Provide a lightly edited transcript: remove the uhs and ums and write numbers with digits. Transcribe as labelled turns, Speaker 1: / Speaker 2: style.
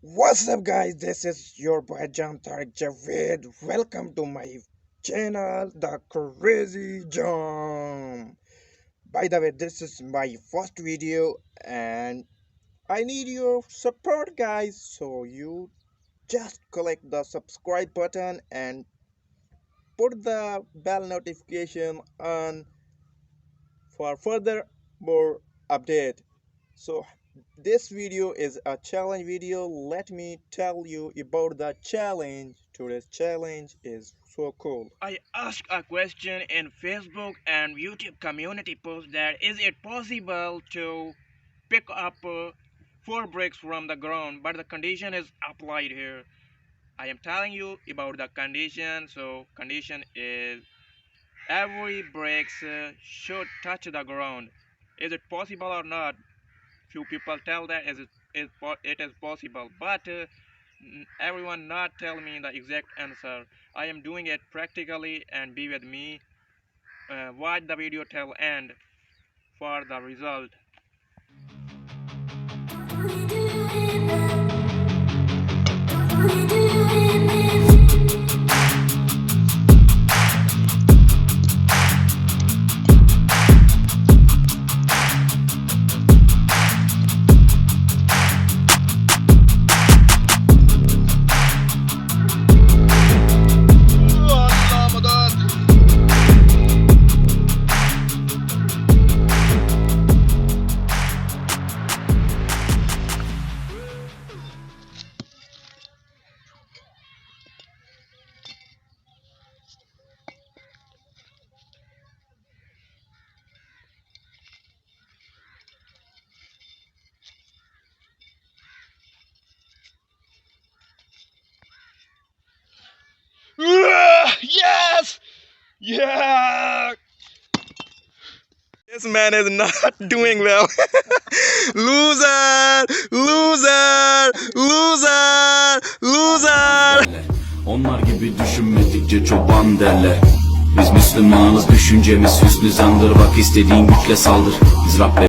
Speaker 1: What's up, guys? This is your boy Jaam Javid. Welcome to my channel, The Crazy Jaam. By the way, this is my first video and I need your support, guys. So you just click the subscribe button and put the bell notification on for further more update. So this video is a challenge video. Let me tell you about the challenge. Today's challenge is so cool.
Speaker 2: I asked a question in Facebook and YouTube community post that is it possible to pick up 4 bricks from the ground, but the condition is applied here. I am telling you about the condition. So condition is every bricks should touch the ground. Is it possible or not? Few people tell that it is possible, but everyone not tell me the exact answer. I am doing it practically and be with me. Watch the video till end for the result.
Speaker 1: Yes! Yeah! This man is not doing well. Loser! Loser! Loser! Loser!
Speaker 3: Onlar gibi düşünmedikçe çoban derler. Biz Müslümanız, düşüncemiz hüsnü zandır. Bak istediğin güçle saldır. Biz Rabbe